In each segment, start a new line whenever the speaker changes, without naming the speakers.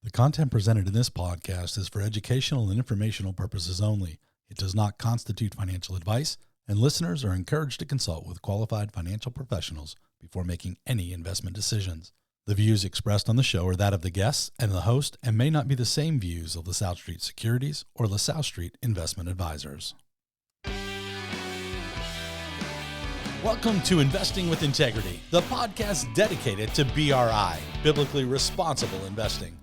The content presented in this podcast is for educational and informational purposes only. It does not constitute financial advice, and listeners are encouraged to consult with qualified financial professionals before making any investment decisions. The views expressed on the show are that of the guests and the host and may not be the same views of LaSalle Street Securities or LaSalle Street Investment Advisors. Welcome to Investing with Integrity, the podcast dedicated to BRI, Biblically Responsible Investing.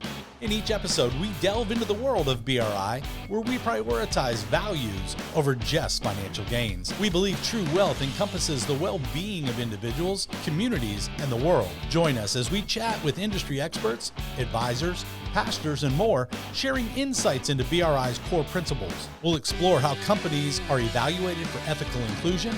In each episode, we delve into the world of BRI, where we prioritize values over just financial gains. We believe true wealth encompasses the well-being of individuals, communities, and the world. Join us as we chat with industry experts, advisors, pastors, and more, sharing insights into BRI's core principles. We'll explore how companies are evaluated for ethical inclusion,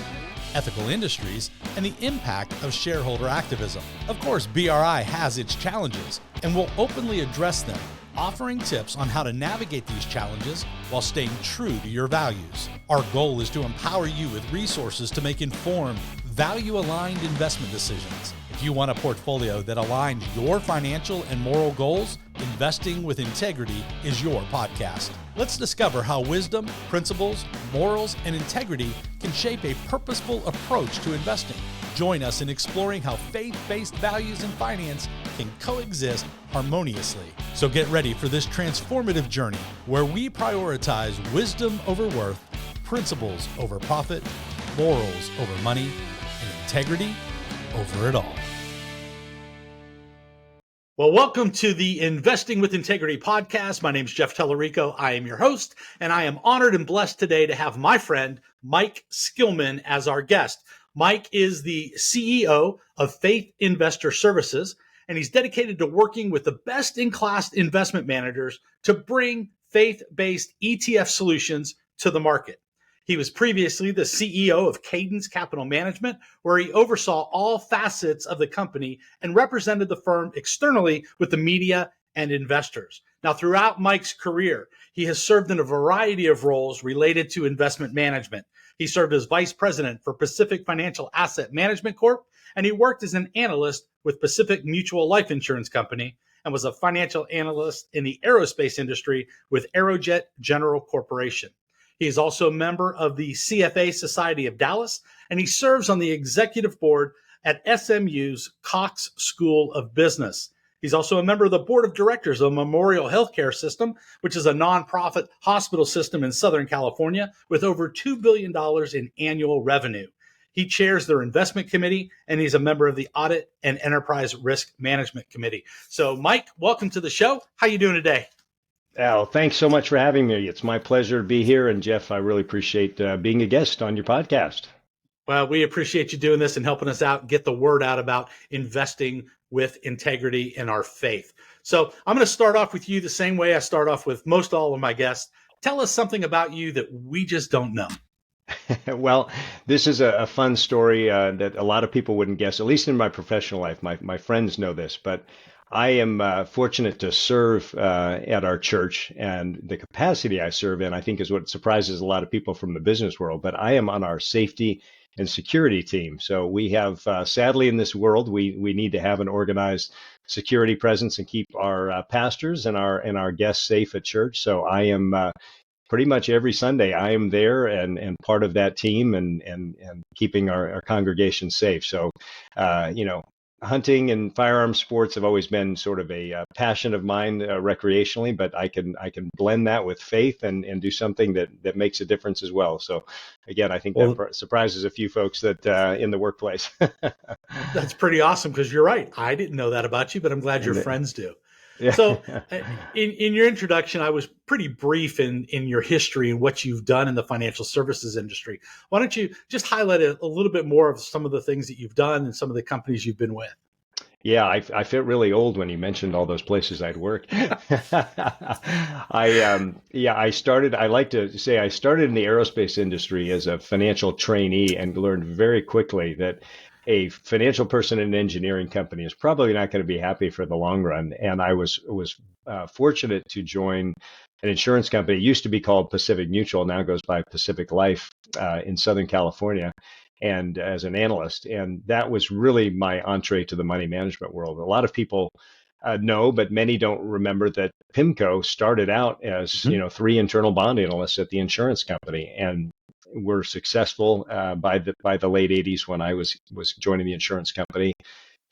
ethical industries, and the impact of shareholder activism. Of course, BRI has its challenges, and we'll openly address them, offering tips on how to navigate these challenges while staying true to your values. Our goal is to empower you with resources to make informed, value-aligned investment decisions. If you want a portfolio that aligns your financial and moral goals, Investing with Integrity is your podcast. Let's discover how wisdom, principles, morals, and integrity can shape a purposeful approach to investing. Join us in exploring how faith-based values in finance can coexist harmoniously. So get ready for this transformative journey where we prioritize wisdom over worth, principles over profit, morals over money, and integrity over it all. Well, welcome to the Investing with Integrity podcast. My name is Jeff Tellerico. I am your host, and I am honored and blessed today to have my friend, Mike Skillman, as our guest. Mike is the CEO of Faith Investor Services, and he's dedicated to working with the best-in-class investment managers to bring faith-based ETF solutions to the market. He was previously the CEO of Cadence Capital Management, where he oversaw all facets of the company and represented the firm externally with the media and investors. Now, throughout Mike's career, he has served in a variety of roles related to investment management. He served as vice president for Pacific Financial Asset Management Corp., and he worked as an analyst with Pacific Mutual Life Insurance Company and was a financial analyst in the aerospace industry with Aerojet General Corporation. He is also a member of the CFA Society of Dallas, and he serves on the executive board at SMU's Cox School of Business. He's also a member of the board of directors of Memorial Healthcare System, which is a nonprofit hospital system in Southern California with over $2 billion in annual revenue. He chairs their investment committee, and he's a member of the Audit and Enterprise Risk Management Committee. So, Mike, welcome to the show. How are you doing today?
Al, thanks so much for having me. It's my pleasure to be here. And Jeff, I really appreciate being a guest on your podcast.
Well, we appreciate you doing this and helping us out, get the word out about investing with integrity in our faith. So I'm going to start off with you the same way I start off with most all of my guests. Tell us something about you that we just don't know.
Well, this is a fun story that a lot of people wouldn't guess, at least in my professional life. My friends know this, but I am fortunate to serve at our church, and the capacity I serve in, I think, is what surprises a lot of people from the business world. But I am on our safety and security team. So we have, sadly, in this world, we need to have an organized security presence and keep our pastors and our guests safe at church. So I am pretty much every Sunday, I am there and part of that team and keeping our congregation safe. So, hunting and firearm sports have always been sort of a passion of mine recreationally, but I can blend that with faith and do something that makes a difference as well. So again, I think that surprises a few folks that in the workplace.
That's pretty awesome, because you're right. I didn't know that about you, but I'm glad your friends do. Yeah. So in your introduction, I was pretty brief in your history and what you've done in the financial services industry. Why don't you just highlight a little bit more of some of the things that you've done and some of the companies you've been with?
Yeah, I felt really old when you mentioned all those places I'd worked. I like to say I started in the aerospace industry as a financial trainee and learned very quickly that a financial person in an engineering company is probably not going to be happy for the long run. And I was fortunate to join an insurance company. It used to be called Pacific Mutual, now goes by Pacific Life in Southern California, and as an analyst. And that was really my entree to the money management world. A lot of people No, but many don't remember that PIMCO started out as,
Hmm.
three internal bond analysts at the insurance company, and were successful by the late '80s when I was joining the insurance company.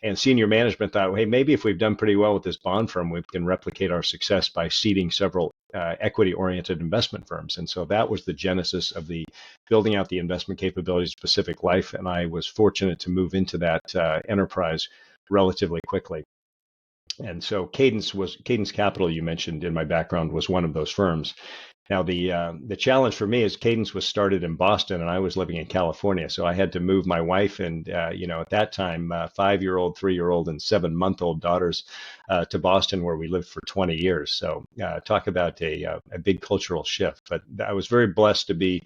And senior management thought, hey, maybe if we've done pretty well with this bond firm, we can replicate our success by seeding several equity-oriented investment firms. And so that was the genesis of the building out the investment capabilities of Pacific Life. And I was fortunate to move into that enterprise relatively quickly. And so Cadence Capital, you mentioned in my background, was one of those firms. Now the challenge for me is Cadence was started in Boston, and I was living in California, so I had to move my wife and at that time 5-year-old, 3-year-old, and 7-month-old daughters to Boston, where we lived for 20 years. So talk about a big cultural shift. But I was very blessed to be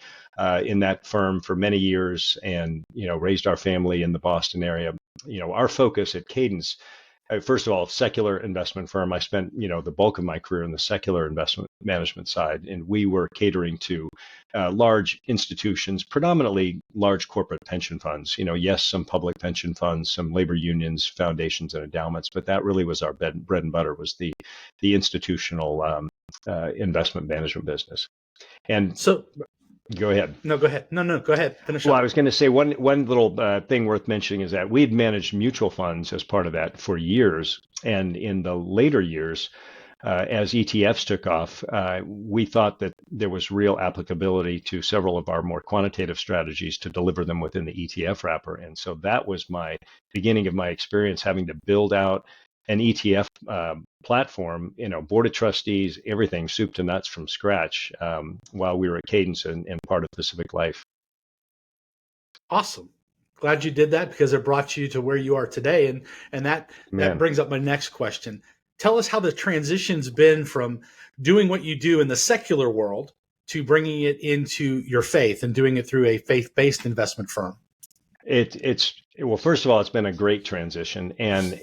in that firm for many years, and raised our family in the Boston area. Our focus at Cadence, first of all, secular investment firm. I spent, the bulk of my career in the secular investment management side, and we were catering to large institutions, predominantly large corporate pension funds. Yes, some public pension funds, some labor unions, foundations, and endowments, but that really was our bread and butter, was the institutional investment management business. And
So,
go ahead.
no, go ahead. No, go ahead. Finish
Well, I
up.
was going to say one little thing worth mentioning is that we had managed mutual funds as part of that for years, and in the later years, as ETFs took off, we thought that there was real applicability to several of our more quantitative strategies to deliver them within the ETF wrapper, and so that was my beginning of my experience having to build out an ETF platform, board of trustees, everything soup to nuts from scratch, while we were at Cadence and part of Pacific Life.
Awesome. Glad you did that, because it brought you to where you are today. And that
Man.
brings up my next question. Tell us how the transition's been from doing what you do in the secular world to bringing it into your faith and doing it through a faith-based investment firm.
It's well, first of all, it's been a great transition, and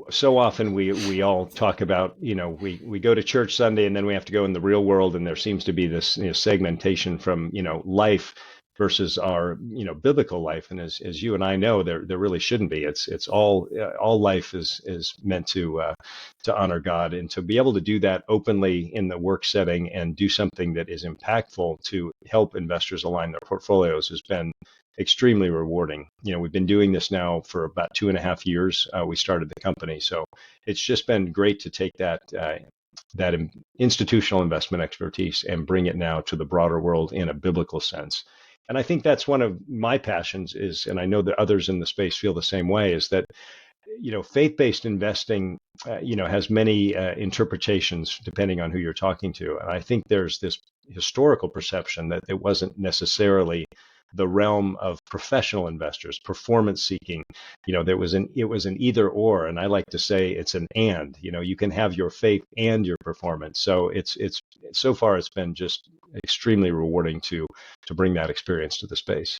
so often we all talk about, we go to church Sunday and then we have to go in the real world, and there seems to be this segmentation from life versus our biblical life, and as you and I know, there really shouldn't be. It's all life is meant to honor God, and to be able to do that openly in the work setting and do something that is impactful to help investors align their portfolios has been extremely rewarding. We've been doing this now for about 2.5 years. We started the company, so it's just been great to take that institutional investment expertise and bring it now to the broader world in a biblical sense. And I think that's one of my passions is, and I know that others in the space feel the same way, is that faith-based investing, has many interpretations depending on who you're talking to. And I think there's this historical perception that it wasn't necessarily the realm of professional investors, performance seeking. It was an either or, and I like to say it's an and. You can have your faith and your performance. So it's so far it's been just extremely rewarding to bring that experience to the space.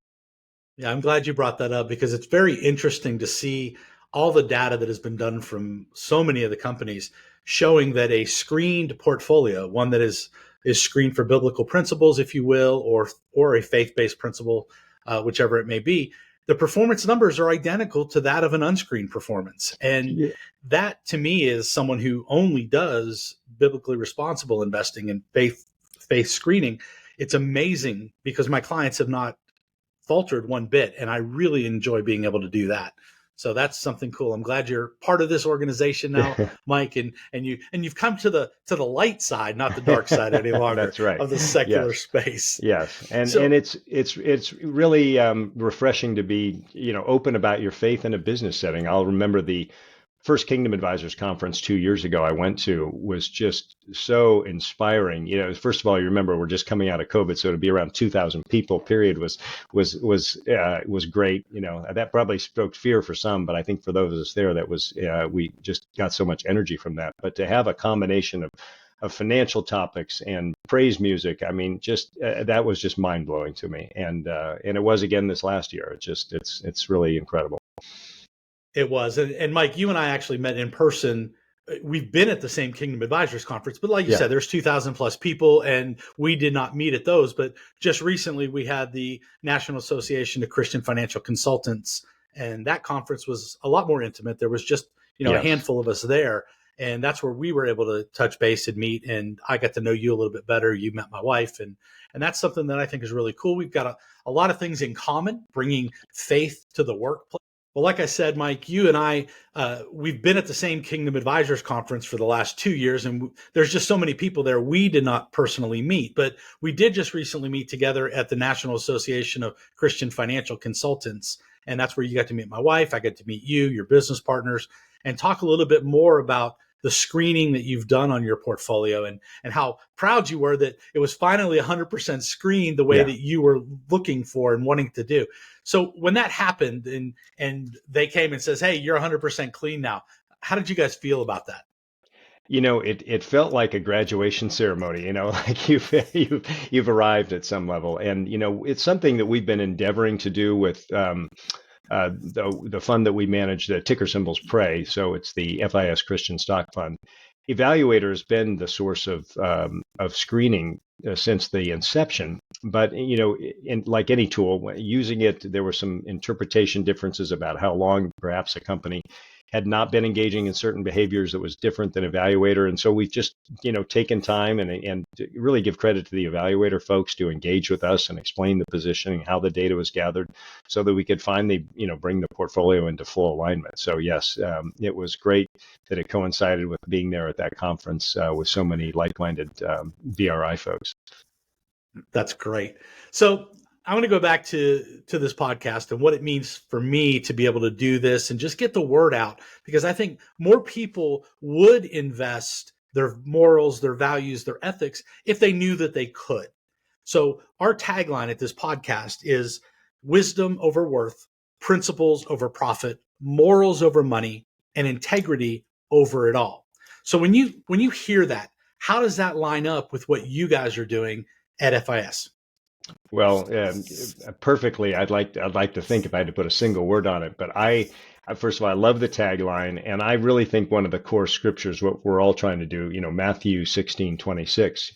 Yeah, I'm glad you brought that up, because it's very interesting to see all the data that has been done from so many of the companies showing that a screened portfolio, one that is screened for biblical principles, if you will, or a faith-based principle, whichever it may be, the performance numbers are identical to that of an unscreened performance. And
Yeah.
that, to me, is someone who only does biblically responsible investing and faith screening. It's amazing, because my clients have not faltered one bit, and I really enjoy being able to do that. So that's something cool. I'm glad you're part of this organization now, Mike, and you've come to the light side, not the dark side any longer,
That's right.
of the secular
Yes.
space.
Yes, and
So
it's really refreshing to be open about your faith in a business setting. I'll remember the first Kingdom Advisors conference 2 years ago I went to was just so inspiring. First of all, you remember we're just coming out of COVID, so to be around 2,000 people, period, was great. That probably spoke fear for some, but I think for those of us there, that was we just got so much energy from that. But to have a combination of financial topics and praise music, I mean, just that was just mind blowing to me, and it was again this last year. It's really incredible.
it was, and Mike, you and I actually met in person. We've been at the same Kingdom Advisors conference, but like you
Yeah.
said, there's 2,000 plus people, and we did not meet at those. But just recently, we had the National Association of Christian Financial Consultants, and that conference was a lot more intimate. There was just a
Yes.
handful of us there, And that's where we were able to touch base and meet. And I got to know you a little bit better. You met my wife. And that's something that I think is really cool. We've got a lot of things in common, bringing faith to the workplace. Well, like I said, Mike, you and I, we've been at the same Kingdom Advisors Conference for the last 2 years, and there's just so many people there. We did not personally meet, but we did just recently meet together at the National Association of Christian Financial Consultants. And that's where you got to meet my wife. I got to meet you, your business partners, and talk a little bit more about the screening that you've done on your portfolio and how proud you were that it was finally 100% screened the way
Yeah.
that you were looking for and wanting to do. So when that happened and they came and says, hey, you're 100% clean now, how did you guys feel about that?
It felt like a graduation ceremony, like you've arrived at some level. And, it's something that we've been endeavoring to do with the fund that we manage. The ticker symbol's PRAY. So it's the FIS Christian Stock Fund. Evaluator has been the source of screening since the inception. But, like any tool, using it, there were some interpretation differences about how long perhaps a company had not been engaging in certain behaviors that was different than evaluator. And so we've just, taken time and to really give credit to the evaluator folks to engage with us and explain the positioning, how the data was gathered so that we could finally, bring the portfolio into full alignment. So yes, it was great that it coincided with being there at that conference with so many like-minded BRI folks.
That's great. So I want to go back to this podcast and what it means for me to be able to do this and just get the word out, because I think more people would invest their morals, their values, their ethics if they knew that they could. So our tagline at this podcast is wisdom over worth, principles over profit, morals over money, and integrity over it all. So when you hear that, how does that line up with what you guys are doing at FIS?
Well, perfectly. I'd like to think if I had to put a single word on it, but first of all, I love the tagline, and I really think one of the core scriptures, what we're all trying to do, Matthew 16:26,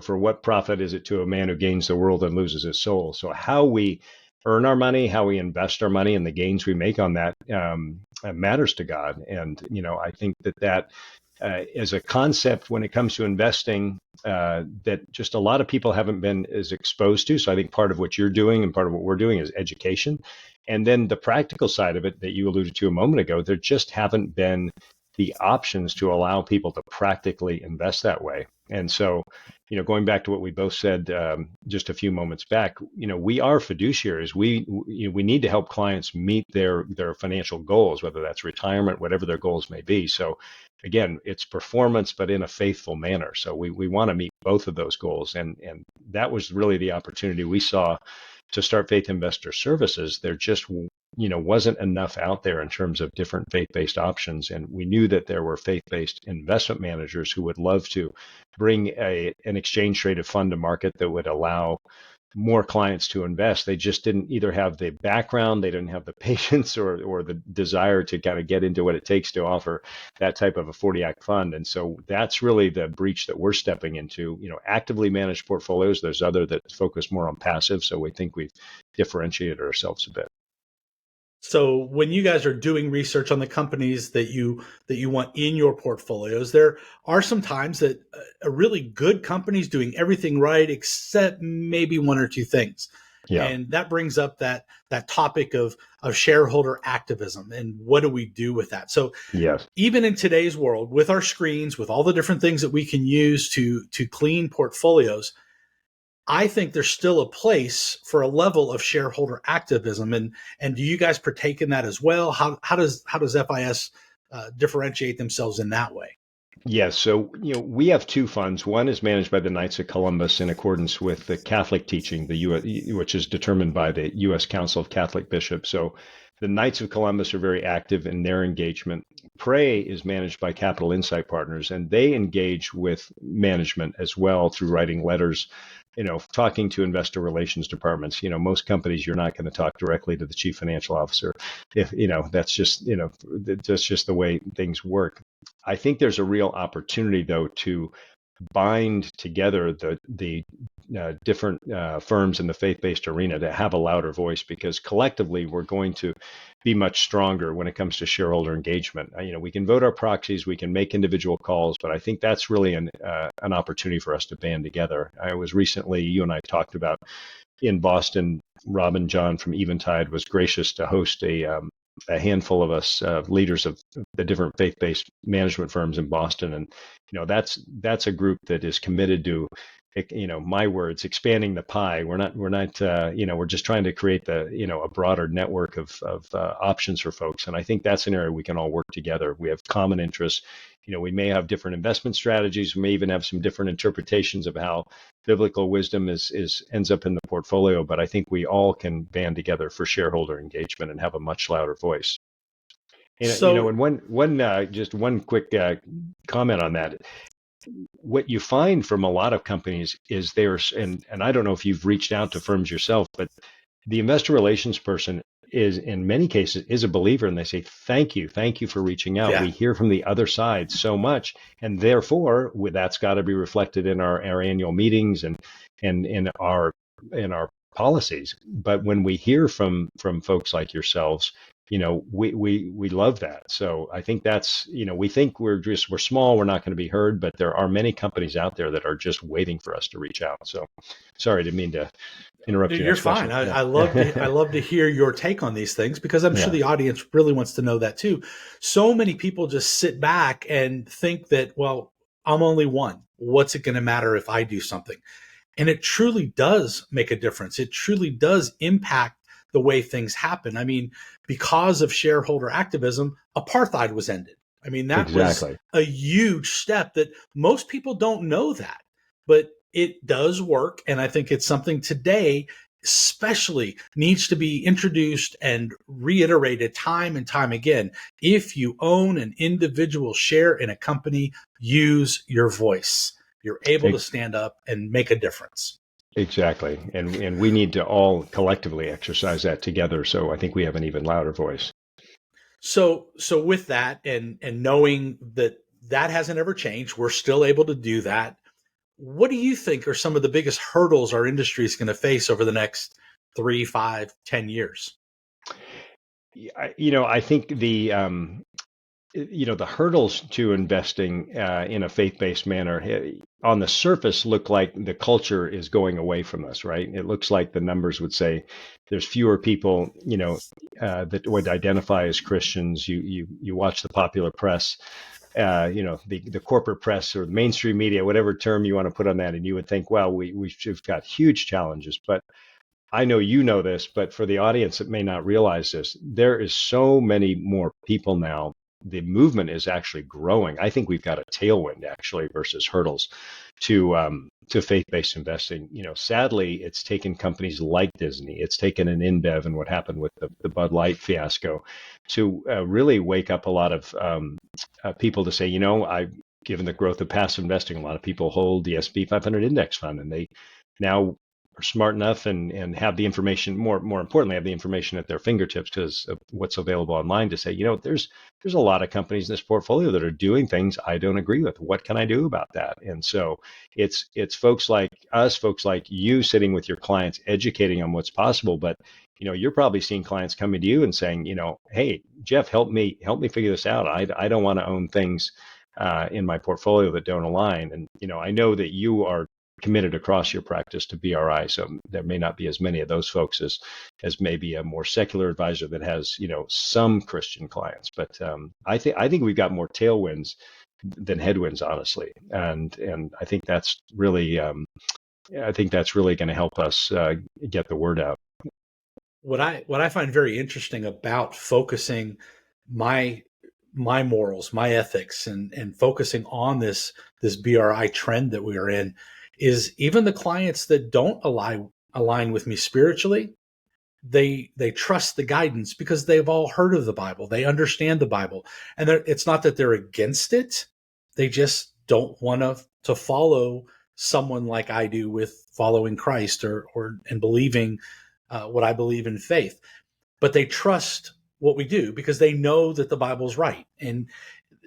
for what profit is it to a man who gains the world and loses his soul? So how we earn our money, how we invest our money, and the gains we make on that matters to God. And I think that as a concept when it comes to investing that just a lot of people haven't been as exposed to. So I think part of what you're doing and part of what we're doing is education. And then the practical side of it that you alluded to a moment ago, there just haven't been the options to allow people to practically invest that way. And so, going back to what we both said just a few moments back, we are fiduciaries. We need to help clients meet their financial goals, whether that's retirement, whatever their goals may be. So again, it's performance, but in a faithful manner. So we want to meet both of those goals. And that was really the opportunity we saw to start Faith Investor Services. There just wasn't enough out there in terms of different faith-based options. And we knew that there were faith-based investment managers who would love to bring an exchange traded fund to market that would allow more clients to invest. They just didn't either have the background, they didn't have the patience or the desire to kind of get into what it takes to offer that type of a 40 Act fund. And so that's really the breach that we're stepping into. Actively managed portfolios, there's other that focus more on passive. So we think we've differentiated ourselves a bit.
So when you guys are doing research on the companies that you want in your portfolios, there are some times that a really good company's doing everything right except maybe one or two things.
Yeah.
And that brings up that topic of shareholder activism and what do we do with that? So
yes,
even in today's world, with our screens, with all the different things that we can use to clean portfolios, I think there's still a place for a level of shareholder activism, and do you guys partake in that as well? How does FIS differentiate themselves in that way?
Yes. So, we have two funds. One is managed by the Knights of Columbus in accordance with the Catholic teaching, the US, which is determined by the U.S. Council of Catholic Bishops. So the Knights of Columbus are very active in their engagement. PRAY is managed by Capital Insight Partners, and they engage with management as well through writing letters, talking to investor relations departments. Most companies, you're not going to talk directly to the chief financial officer. If, that's just the way things work. I think there's a real opportunity, though, to bind together the different firms in the faith-based arena to have a louder voice, because collectively we're going to be much stronger when it comes to shareholder engagement. We can vote our proxies, we can make individual calls, but I think that's really an opportunity for us to band together. I was recently, you and I talked about, in Boston. Robin John from Eventide was gracious to host a handful of us leaders of the different faith-based management firms in Boston, and that's a group that is committed to, my words, expanding the pie. We're not we're just trying to create a broader network of options for folks, and I think that's an area we can all work together. We have common interests. We may have different investment strategies. We may even have some different interpretations of how biblical wisdom ends up in the portfolio, but I think we all can band together for shareholder engagement and have a much louder voice. And just one quick comment on that. What you find from a lot of companies is and I don't know if you've reached out to firms yourself, but the investor relations person is, in many cases, is a believer, and they say, thank you for reaching out.
Yeah.
We hear from the other side so much, and therefore that's got to be reflected in our annual meetings and in our policies. But when we hear from folks like yourselves, we love that. So I think that's, we think we're small, we're not going to be heard, but there are many companies out there that are just waiting for us to reach out. So sorry, didn't mean to interrupt you.
You're fine. I love to hear your take on these things, because I'm sure the audience really wants to know that too. So many people just sit back and think that, well, I'm only one. What's it going to matter if I do something? And it truly does make a difference. It truly does impact the way things happen. I mean, because of shareholder activism, apartheid was ended. I mean, that was a huge step that most people don't know that, but it does work. And I think it's something today especially needs to be introduced and reiterated time and time again. If you own an individual share in a company, use your voice. You're able to stand up and make a difference.
Exactly. And we need to all collectively exercise that together. So I think we have an even louder voice.
So with that, and knowing that hasn't ever changed, we're still able to do that. What do you think are some of the biggest hurdles our industry is going to face over the next 3, 5, 10 years?
I think the hurdles to investing in a faith-based manner on the surface look like the culture is going away from us, right? It looks like the numbers would say there's fewer people, that would identify as Christians. You watch the popular press, the corporate press or the mainstream media, whatever term you want to put on that, and you would think, well, we've got huge challenges. But I know you know this, but for the audience that may not realize this, there is so many more people now. The movement is actually growing. I think we've got a tailwind actually versus hurdles to faith-based investing. Sadly, it's taken companies like Disney, it's taken an InBev and what happened with the Bud Light fiasco to really wake up a lot of people to say, given the growth of passive investing, a lot of people hold the S&P 500 index fund, and they now are smart enough and have the information, more importantly, have the information at their fingertips because of what's available online to say, there's a lot of companies in this portfolio that are doing things I don't agree with. What can I do about that? And so it's folks like us, folks like you sitting with your clients, educating on what's possible. But you're probably seeing clients coming to you and saying, hey, Jeff, help me figure this out. I don't want to own things in my portfolio that don't align. And I know that you are committed across your practice to BRI, so there may not be as many of those folks as maybe a more secular advisor that has some Christian clients. But I think we've got more tailwinds than headwinds, honestly, and I think that's really going to help us get the word out.
What I find very interesting about focusing my morals, my ethics, and focusing on this BRI trend that we are in, is even the clients that don't align with me spiritually, they trust the guidance because they've all heard of the Bible. They understand the Bible. And it's not that they're against it. They just don't want to follow someone like I do with following Christ and believing what I believe in faith. But they trust what we do because they know that the Bible's right. And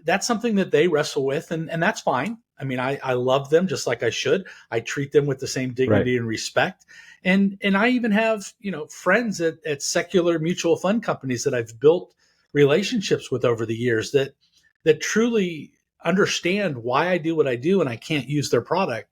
that's something that they wrestle with, and that's fine. I mean, I love them just like I should. I treat them with the same
Right.
dignity and respect. And I even have, friends at secular mutual fund companies that I've built relationships with over the years that truly understand why I do what I do, and I can't use their product.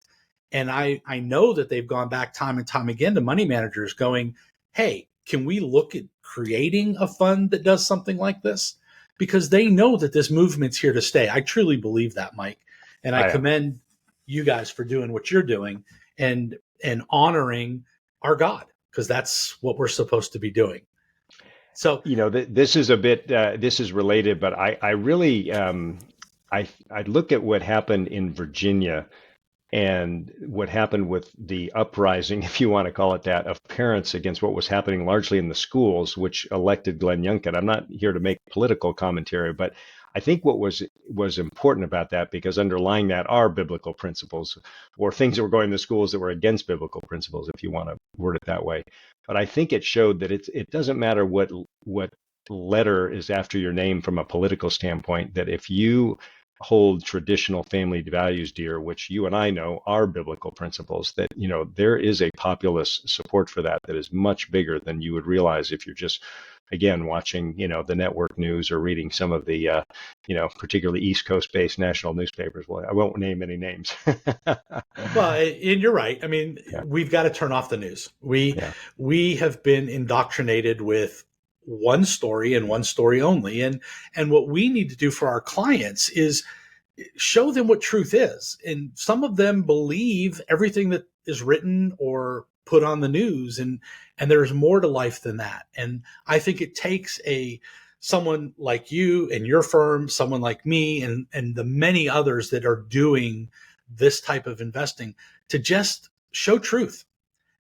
And I know that they've gone back time and time again to money managers going, hey, can we look at creating a fund that does something like this? Because they know that this movement's here to stay. I truly believe that, Mike. And I
I
commend you guys for doing what you're doing and honoring our God, because that's what we're supposed to be doing. So,
This is a bit, this is related, but I really, I look at what happened in Virginia and what happened with the uprising, if you want to call it that, of parents against what was happening largely in the schools, which elected Glenn Youngkin. I'm not here to make political commentary, but I think what was important about that, because underlying that are biblical principles, or things that were going to schools that were against biblical principles, if you want to word it that way. But I think it showed that it doesn't matter what letter is after your name from a political standpoint, that if you hold traditional family values dear, which you and I know are biblical principles, that there is a populist support for that is much bigger than you would realize if you're just, again, watching the network news or reading some of the particularly East Coast based national newspapers. Well, I won't name any names.
well, and you're right. I mean,
Yeah.
we've got to turn off the news. We
Yeah.
we have been indoctrinated with one story and one story only. And what we need to do for our clients is show them what truth is. And some of them believe everything that is written or put on the news, and there's more to life than that. And I think it takes someone like you and your firm, someone like me, and the many others that are doing this type of investing to just show truth.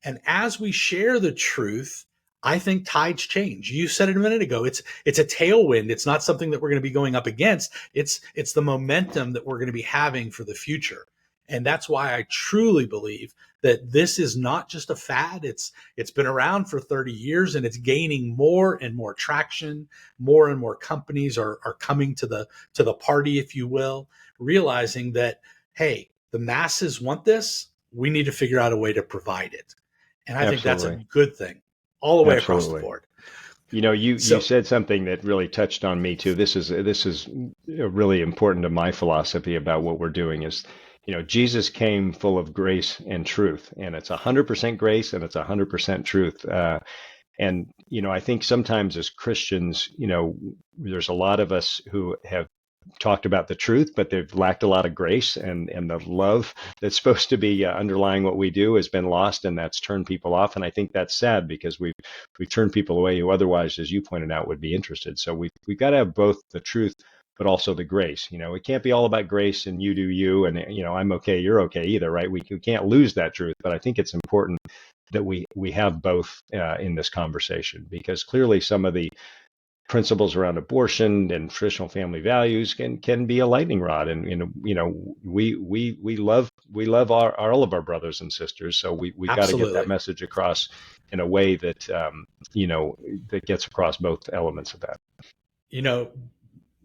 And as we share the truth, I think tides change. You said it a minute ago. It's a tailwind. It's not something that we're going to be going up against. It's the momentum that we're going to be having for the future. And that's why I truly believe that this is not just a fad. It's been around for 30 years, and it's gaining more and more traction. More and more companies are coming to the party, if you will, realizing that, hey, the masses want this. We need to figure out a way to provide it. And I think that's a
Absolutely.
good thing all the way across the
Absolutely.
board.
You
So,
said something that really touched on me too. This is really important to my philosophy about what we're doing is, Jesus came full of grace and truth, and it's 100% grace and it's 100% truth. And I think sometimes as Christians, there's a lot of us who have talked about the truth, but they've lacked a lot of grace, and the love that's supposed to be underlying what we do has been lost, and that's turned people off. And I think that's sad, because we've turned people away who otherwise, as you pointed out, would be interested. So we've got to have both the truth, but also the grace. It can't be all about grace and you do you, and I'm okay, you're okay either, right? We can't lose that truth, but I think it's important that we have both in this conversation, because clearly some of the principles around abortion and traditional family values can be a lightning rod, and we love all of our brothers and sisters, so we got to get that
absolutely.
message across in a way that that gets across both elements of that.
You know,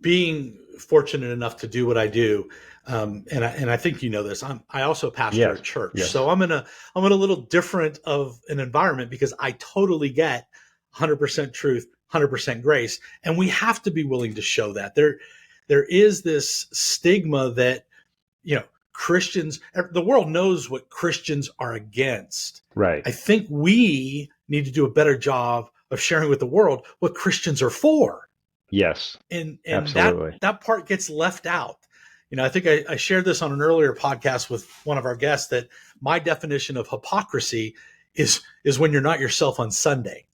being fortunate enough to do what I do, and I think you know this. I also pastor a
Yes,
church,
yes,
so I'm in a little different of an environment, because I totally get 100% truth, 100% grace, and we have to be willing to show that. There is this stigma that Christians, the world knows what Christians are against.
right,
I think we need to do a better job of sharing with the world what Christians are for,
yes,
and that
absolutely.
that part gets left out. I think I shared this on an earlier podcast with one of our guests, that my definition of hypocrisy is when you're not yourself on Sunday.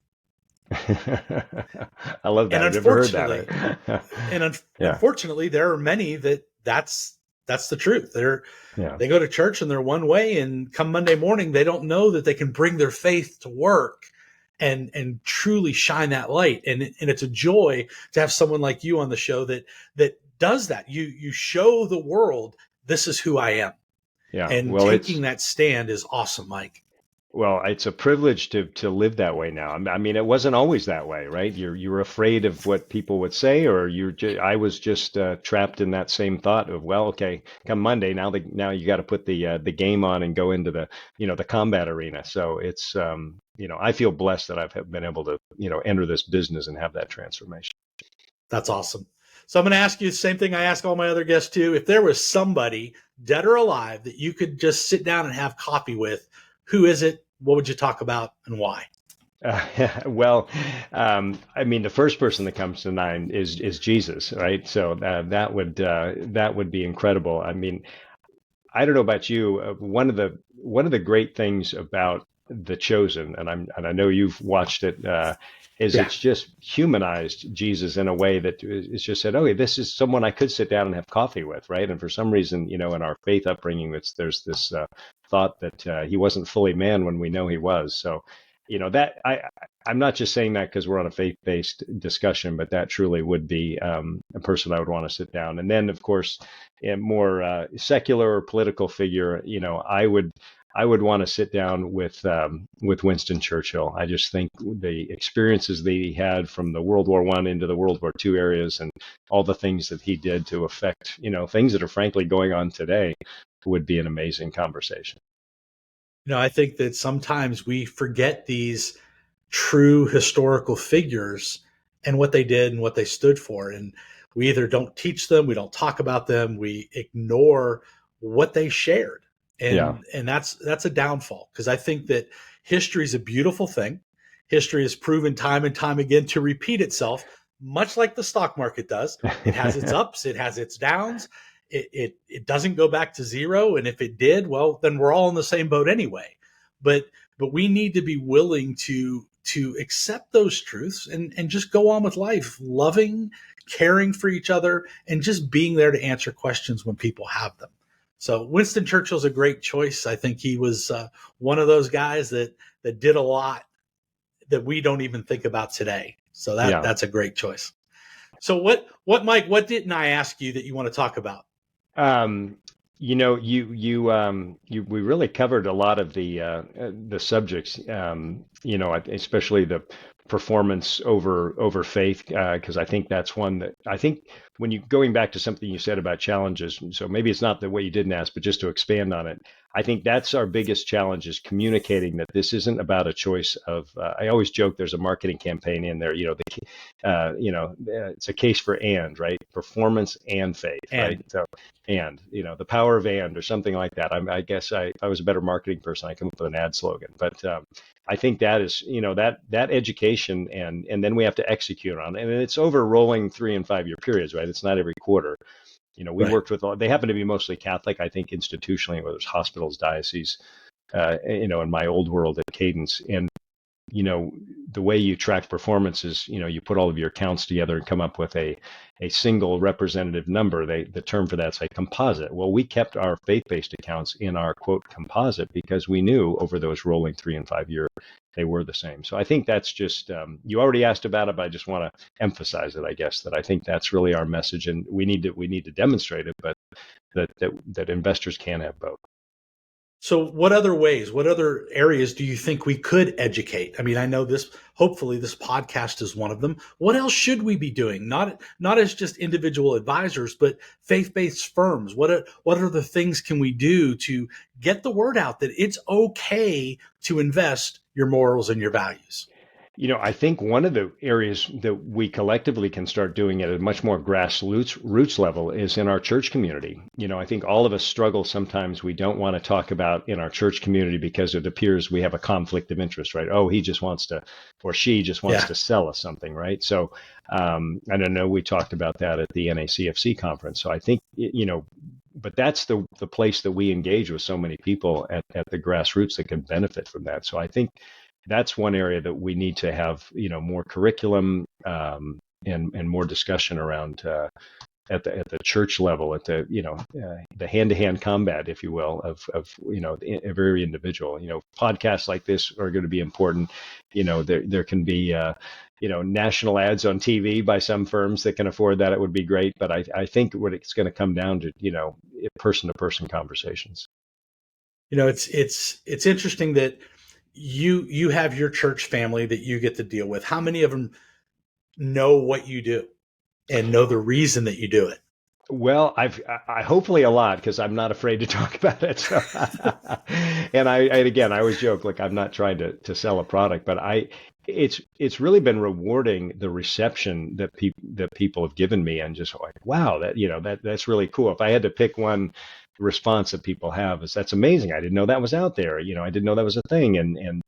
I love
And
that. I've never heard
unfortunately,
that.
and
Yeah,
unfortunately, there are many that's the truth.
yeah,
They go to church and they're one way, and come Monday morning, they don't know that they can bring their faith to work and truly shine that light. And it's a joy to have someone like you on the show that does that. You show the world, this is who I am.
yeah.
And
Well, it's
taking that stand is awesome, Mike.
Well, it's a privilege to live that way now. I mean, it wasn't always that way, right? You were afraid of what people would say, or I was just trapped in that same thought of, well, okay, come Monday, now you got to put the game on and go into the combat arena. So it's I feel blessed that I've been able to enter this business and have that transformation.
That's awesome. So I'm going to ask you the same thing I ask all my other guests too. If there was somebody, dead or alive, that you could just sit down and have coffee with, who is it? What would you talk about and why?
Well, I mean, the first person that comes to mind is Jesus, right? So that would be incredible. I mean, I don't know about you. One of the great things about The Chosen, and I know you've watched it, is
Yeah.
it's just humanized Jesus in a way that it's just said, okay, this is someone I could sit down and have coffee with, right? And for some reason, in our faith upbringing, there's this thought that he wasn't fully man when we know he was. So, that I'm not just saying that because we're on a faith-based discussion, but that truly would be a person I would want to sit down. And then, of course, a more secular or political figure, I would want to sit down with Winston Churchill. I just think the experiences that he had from the World War I into the World War II areas and all the things that he did to affect, things that are frankly going on today would be an amazing conversation.
I think that sometimes we forget these true historical figures and what they did and what they stood for. And we either don't teach them, we don't talk about them, we ignore what they shared.
Yeah.
And that's a downfall, because I think that history is a beautiful thing. History has proven time and time again to repeat itself, much like the stock market does. It has its ups, it has its downs. It doesn't go back to zero. And if it did, well, then we're all in the same boat anyway. But we need to be willing to accept those truths and just go on with life, loving, caring for each other, and just being there to answer questions when people have them. So Winston Churchill's a great choice. I think he was one of those guys that did a lot that we don't even think about today. So
Yeah.
that's a great choice. So what Mike, what didn't I ask you that you want to talk about?
Um, we really covered a lot of the subjects. Especially the performance over faith, because I think that's one that I think when you going back to something you said about challenges. So maybe it's not the way you didn't ask, but just to expand on it, I think that's our biggest challenge is communicating that this isn't about a choice of. I always joke there's a marketing campaign in there. It's a case for and right performance and faith, right?
And
So and the power of and or something like that. I guess if I was a better marketing person, I come up with an ad slogan. But I think that is that education and then we have to execute on it. And it's over rolling 3 and 5 year periods, right? It's not every quarter. We
right.
worked with they happen to be mostly Catholic, I think, institutionally, whether it's hospitals, dioceses, in my old world at Cadence. And the way you track performance is, you put all of your accounts together and come up with a single representative number. The term for that's a composite. Well, we kept our faith-based accounts in our quote composite because we knew over those rolling 3 and 5 year they were the same. So I think that's just you already asked about it, but I just want to emphasize it. I guess that I think that's really our message, and we need to demonstrate it, but that investors can have both.
So what other ways, what other areas do you think we could educate? I mean, I know hopefully this podcast is one of them. What else should we be doing? Not as just individual advisors, but faith-based firms. What other things can we do to get the word out that it's okay to invest your morals and your values?
I think one of the areas that we collectively can start doing at a much more grassroots roots level is in our church community. I think all of us struggle sometimes. We don't want to talk about in our church community because it appears we have a conflict of interest, right? Oh, he just wants to, or she just wants
Yeah.
to sell us something, right? So, I don't know. We talked about that at the NACFC conference. So I think, but that's the place that we engage with so many people at the grassroots that can benefit from that. So I think that's one area that we need to have, more curriculum and more discussion around at the church level, at the hand-to-hand combat, if you will, of every individual. Podcasts like this are going to be important. There can be national ads on TV by some firms that can afford that. It would be great, but I think what it's going to come down to, person-to-person conversations.
It's interesting that you have your church family that you get to deal with. How many of them know what you do and know the reason that you do it?
Well, I hopefully a lot because I'm not afraid to talk about it. So, and again, I always joke like I'm not trying to sell a product, but it's really been rewarding the reception that people have given me, and just like, wow, that's really cool. If I had to pick one response that people have, is that's amazing. I didn't know that was out there. I didn't know that was a thing, and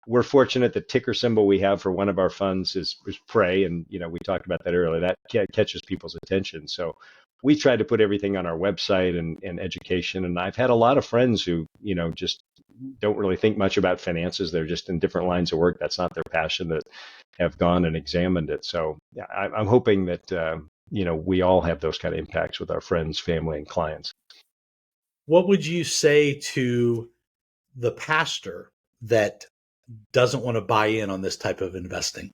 we're fortunate. The ticker symbol we have for one of our funds is pray, and we talked about that earlier. That catches people's attention. So we tried to put everything on our website and education. And I've had a lot of friends who just don't really think much about finances. They're just in different lines of work. That's not their passion, that have gone and examined it. So yeah, I'm hoping that we all have those kind of impacts with our friends, family, and clients.
What would you say to the pastor that doesn't want to buy in on this type of investing?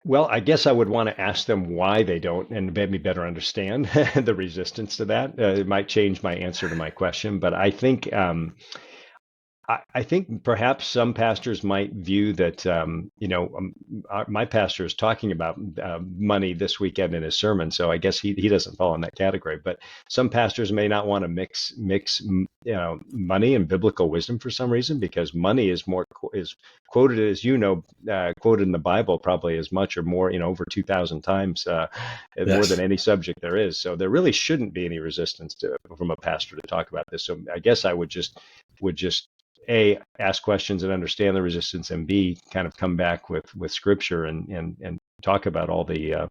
Well, I guess I would want to ask them why they don't, and maybe better understand the resistance to that. It might change my answer to my question, but I think perhaps some pastors might view that, my pastor is talking about money this weekend in his sermon, so I guess he doesn't fall in that category. But some pastors may not want to mix money and biblical wisdom for some reason, because money is quoted, as quoted in the Bible probably as much or more, over 2,000 times, more than any subject there is. So there really shouldn't be any resistance from a pastor to talk about this. So I guess I would just A, ask questions and understand the resistance, and B, kind of come back with scripture and talk about all the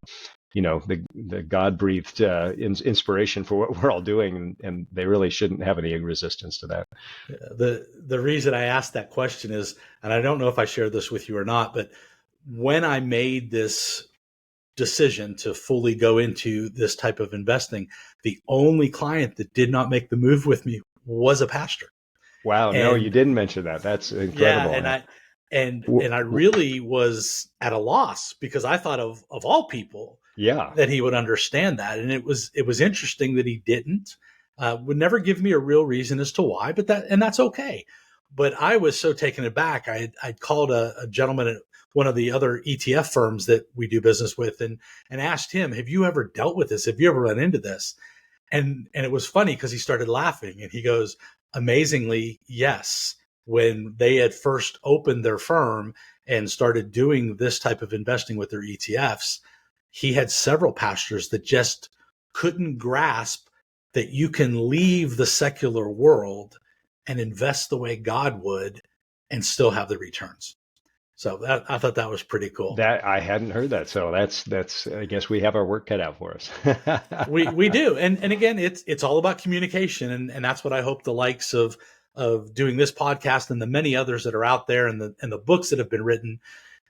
the God-breathed inspiration for what we're all doing, and they really shouldn't have any resistance to that.
The reason I asked that question is, and I don't know if I shared this with you or not, but when I made this decision to fully go into this type of investing, the only client that did not make the move with me was a pastor.
Wow, no, you
And
didn't mention that. That's
yeah,
incredible.
and I really was at a loss, because I thought of all people
Yeah.
that he would understand that. And it was interesting that he didn't. Would never give me a real reason as to why, but that's okay. But I was so taken aback. I'd called a gentleman at one of the other ETF firms that we do business with, and asked him, "Have you ever dealt with this? Have you ever run into this?" And it was funny because he started laughing, and he goes, "Amazingly, yes. When they had first opened their firm and started doing this type of investing with their ETFs, he had several pastors that just couldn't grasp that you can leave the secular world and invest the way God would and still have the returns." So I thought that was pretty cool.
That I hadn't heard that. So that's I guess we have our work cut out for us.
We do. And again, it's all about communication. And that's what I hope the likes of doing this podcast and the many others that are out there, and the books that have been written,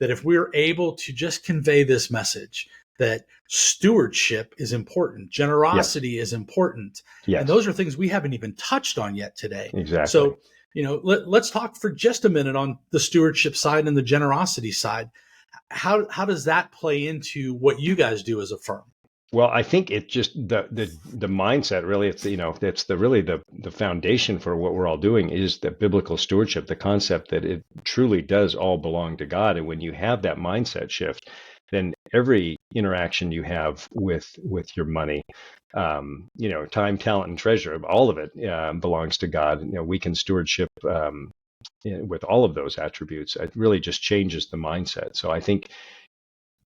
that if we're able to just convey this message that stewardship is important,
Yes.
generosity is important, and
Yes.
those are things we haven't even touched on yet today.
Exactly.
So, let's talk for just a minute on the stewardship side and the generosity side. How does that play into what you guys do as a firm?
Well, I think it just the mindset really, it's it's the foundation for what we're all doing, is the biblical stewardship, the concept that it truly does all belong to God. And when you have that mindset shift, then every interaction you have with your money, time, talent, and treasure, all of it belongs to God. We can stewardship with all of those attributes. It really just changes the mindset. So I think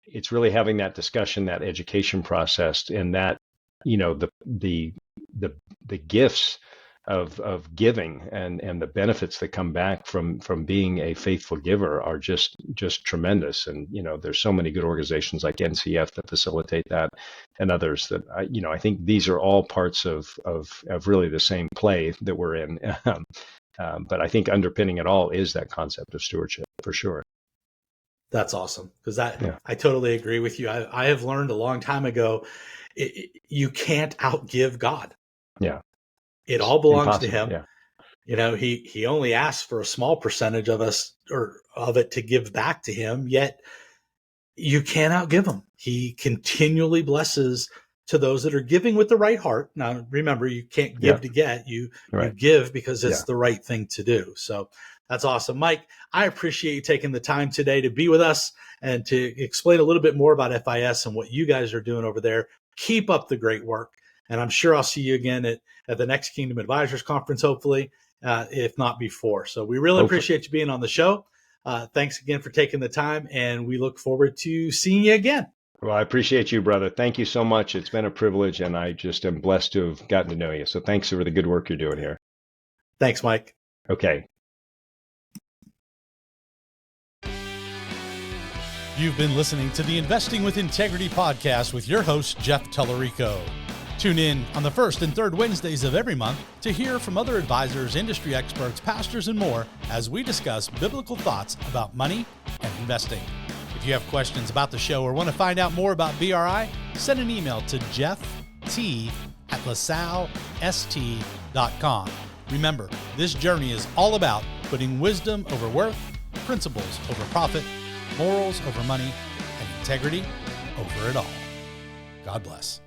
it's really having that discussion, that education process, and that the gifts of giving and the benefits that come back from being a faithful giver are just tremendous. And there's so many good organizations like NCF that facilitate that, and others that I think these are all parts of really the same play that we're in. But I think underpinning it all is that concept of stewardship, for sure.
That's awesome, because
Yeah.
I totally agree with you. I have learned a long time ago, you can't outgive God.
Yeah.
It
It's
all belongs to
impossible.
Him.
Yeah.
He only asks for a small percentage of us, or of it, to give back to Him. Yet you can't outgive Him. He continually blesses to those that are giving with the right heart. Now, remember, you can't give to get. You
Right.
give because it's
Yeah.
the right thing to do. So that's awesome. Mike, I appreciate you taking the time today to be with us and to explain a little bit more about FIS and what you guys are doing over there. Keep up the great work. And I'm sure I'll see you again at the next Kingdom Advisors Conference, hopefully, if not before. So we really appreciate you being on the show. Thanks again for taking the time, and we look forward to seeing you again.
Well, I appreciate you, brother. Thank you so much. It's been a privilege, and I just am blessed to have gotten to know you. So thanks for the good work you're doing here.
Thanks, Mike.
Okay.
You've been listening to the Investing with Integrity podcast with your host, Jeff Tellerico. Tune in on the first and third Wednesdays of every month to hear from other advisors, industry experts, pastors, and more as we discuss biblical thoughts about money and investing. If you have questions about the show or want to find out more about BRI, send an email to jeff.t@lasallest.com. Remember, this journey is all about putting wisdom over worth, principles over profit, morals over money, and integrity over it all. God bless.